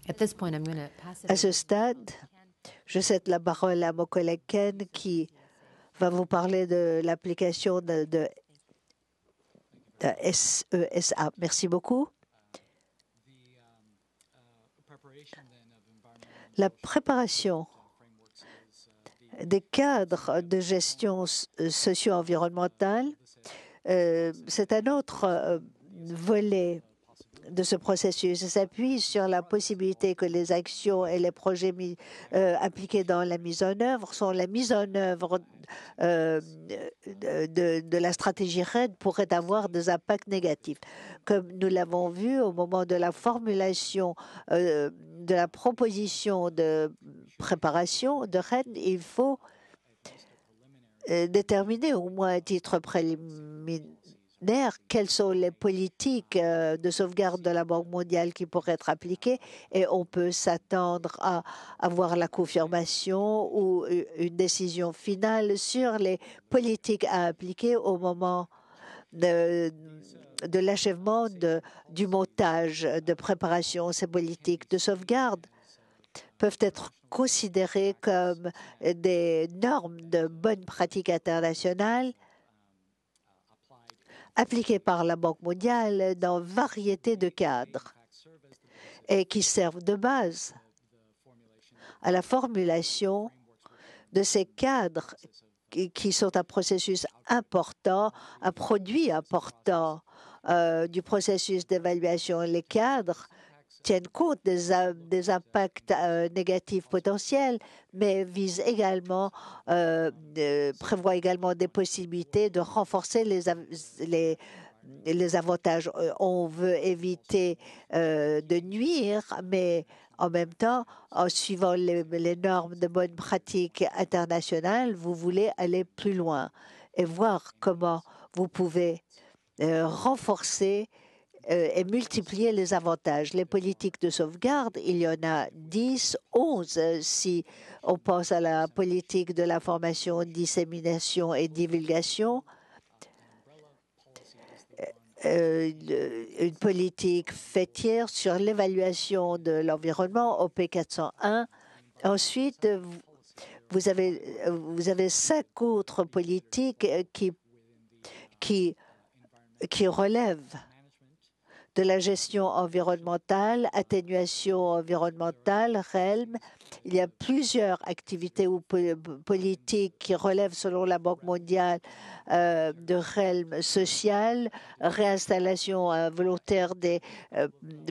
À ce stade, je cède la parole à mon collègue Ken qui va vous parler de l'application de SESA. Merci beaucoup. La préparation des cadres de gestion socio-environnementale, c'est un autre volet de ce processus. Ça s'appuie sur la possibilité que les actions et les projets appliqués dans la mise en œuvre sont la mise en œuvre de la stratégie RED pourrait avoir des impacts négatifs. Comme nous l'avons vu au moment de la formulation de la proposition de préparation de RED, il faut déterminer au moins à titre préliminaire quelles sont les politiques de sauvegarde de la Banque mondiale qui pourraient être appliquées et on peut s'attendre à avoir la confirmation ou une décision finale sur les politiques à appliquer au moment de l'achèvement du montage de préparation. Ces politiques de sauvegarde peuvent être considérées comme des normes de bonne pratique internationale appliquées par la Banque mondiale dans variété de cadres et qui servent de base à la formulation de ces cadres qui sont un processus important, un produit important du processus d'évaluation. Les cadres tiennent compte des impacts négatifs potentiels, mais visent également, prévoient également des possibilités de renforcer les avantages. On veut éviter de nuire, mais en même temps, en suivant les normes de bonne pratique internationale, vous voulez aller plus loin et voir comment vous pouvez renforcer et multiplier les avantages. Les politiques de sauvegarde, il y en a 10, 11 si on pense à la politique de l'information, dissémination et divulgation. Une politique fêtière sur l'évaluation de l'environnement, OP 401. Ensuite, vous avez 5 autres politiques qui relèvent de la gestion environnementale, atténuation environnementale, RELM. Il y a plusieurs activités ou politiques qui relèvent, selon la Banque mondiale, de RELM social, réinstallation volontaire des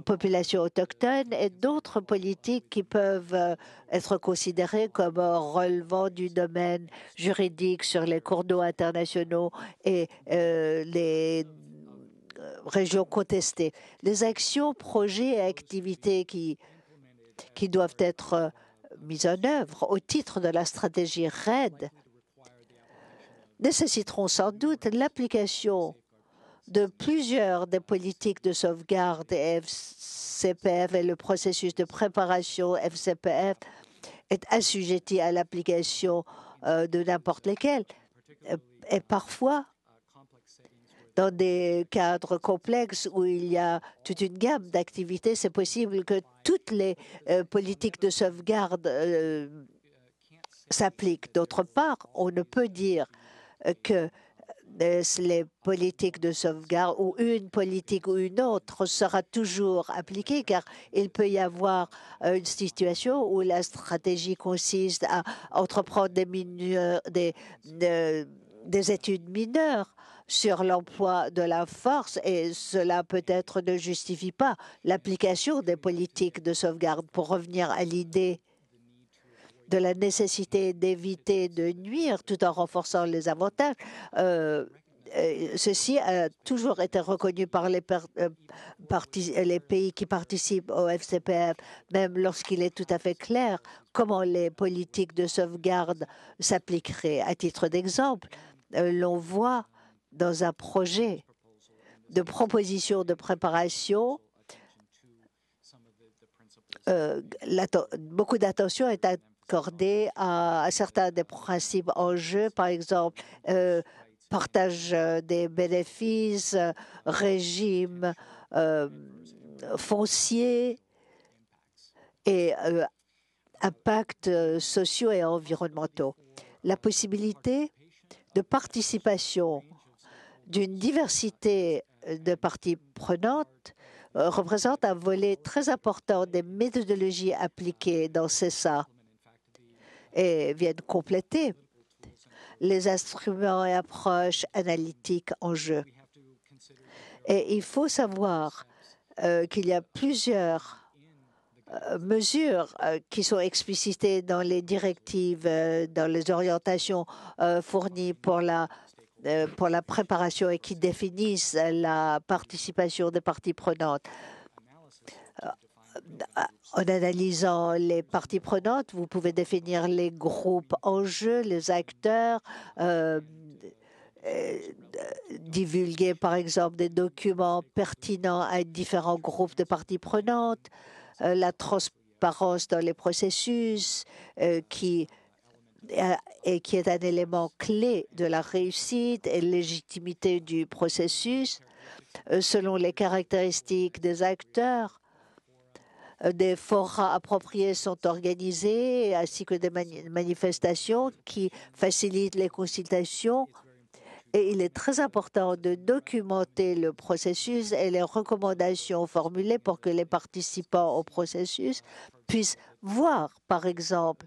populations autochtones et d'autres politiques qui peuvent être considérées comme relevant du domaine juridique sur les cours d'eau internationaux et les régions contestées. Les actions, projets et activités qui doivent être mises en œuvre au titre de la stratégie RED nécessiteront sans doute l'application de plusieurs des politiques de sauvegarde FCPF et le processus de préparation FCPF est assujetti à l'application de n'importe lesquels. Et parfois, dans des cadres complexes où il y a toute une gamme d'activités, c'est possible que toutes les politiques de sauvegarde s'appliquent. D'autre part, on ne peut dire que les politiques de sauvegarde ou une politique ou une autre sera toujours appliquée, car il peut y avoir une situation où la stratégie consiste à entreprendre des études mineures sur l'emploi de la force et cela peut-être ne justifie pas l'application des politiques de sauvegarde. Pour revenir à l'idée de la nécessité d'éviter de nuire tout en renforçant les avantages, ceci a toujours été reconnu par les pays qui participent au FCPF, même lorsqu'il est tout à fait clair comment les politiques de sauvegarde s'appliqueraient. À titre d'exemple, l'on voit dans un projet de proposition de préparation, beaucoup d'attention est accordée à certains des principes en jeu, par exemple, partage des bénéfices, régime foncier et impacts sociaux et environnementaux. La possibilité de participation d'une diversité de parties prenantes représente un volet très important des méthodologies appliquées dans CESA et viennent compléter les instruments et approches analytiques en jeu. Et il faut savoir qu'il y a plusieurs mesures qui sont explicitées dans les directives, dans les orientations fournies pour la préparation et qui définissent la participation des parties prenantes. En analysant les parties prenantes, vous pouvez définir les groupes en jeu, les acteurs, divulguer par exemple des documents pertinents à différents groupes de parties prenantes, la transparence dans les processus qui est un élément clé de la réussite et légitimité du processus selon les caractéristiques des acteurs. Des forats appropriés sont organisés ainsi que des manifestations qui facilitent les consultations. Et il est très important de documenter le processus et les recommandations formulées pour que les participants au processus puissent voir, par exemple,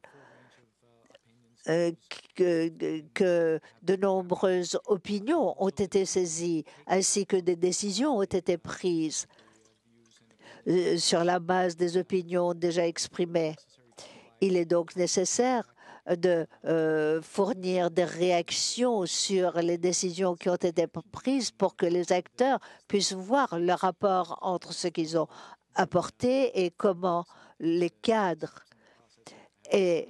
que de nombreuses opinions ont été saisies ainsi que des décisions ont été prises sur la base des opinions déjà exprimées. Il est donc nécessaire de fournir des réactions sur les décisions qui ont été prises pour que les acteurs puissent voir le rapport entre ce qu'ils ont apporté et comment les cadres et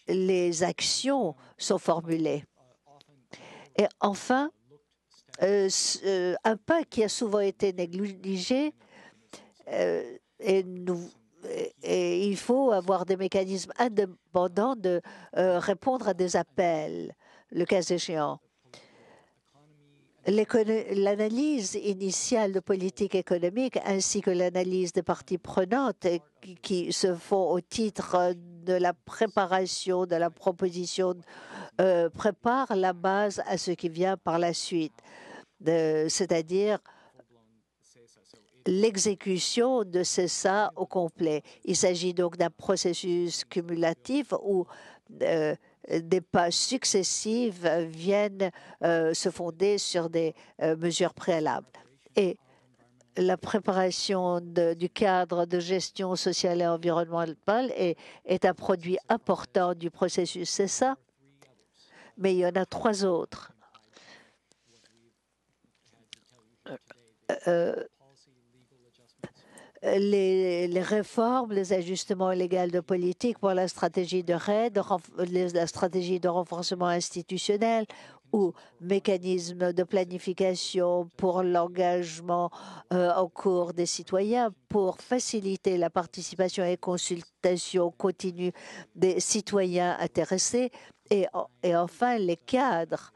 les actions sont formulées. Et enfin, un pas qui a souvent été négligé, et il faut avoir des mécanismes indépendants de répondre à des appels, le cas échéant. L'analyse initiale de politique économique ainsi que l'analyse des parties prenantes qui se font au titre de la préparation de la proposition préparent la base à ce qui vient par la suite, c'est-à-dire l'exécution de CESA au complet. Il s'agit donc d'un processus cumulatif où des pas successifs viennent se fonder sur des mesures préalables. Et la préparation du cadre de gestion sociale et environnementale est un produit important du processus CESA, mais il y en a trois autres. Les réformes, les ajustements légaux de politique pour la stratégie de RAID, la stratégie de renforcement institutionnel ou mécanisme de planification pour l'engagement en cours des citoyens pour faciliter la participation et consultation continue des citoyens intéressés et enfin les cadres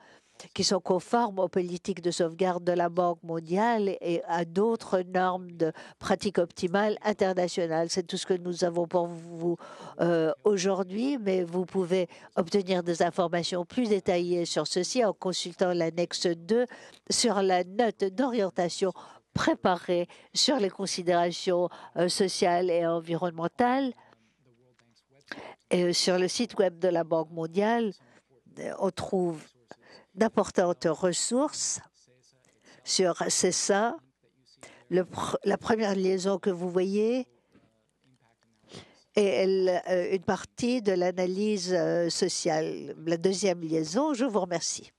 qui sont conformes aux politiques de sauvegarde de la Banque mondiale et à d'autres normes de pratique optimale internationale. C'est tout ce que nous avons pour vous aujourd'hui, mais vous pouvez obtenir des informations plus détaillées sur ceci en consultant l'annexe 2 sur la note d'orientation préparée sur les considérations sociales et environnementales. Et sur le site web de la Banque mondiale, on trouve d'importantes ressources sur CESA. La première liaison que vous voyez est une partie de l'analyse sociale. La deuxième liaison, je vous remercie.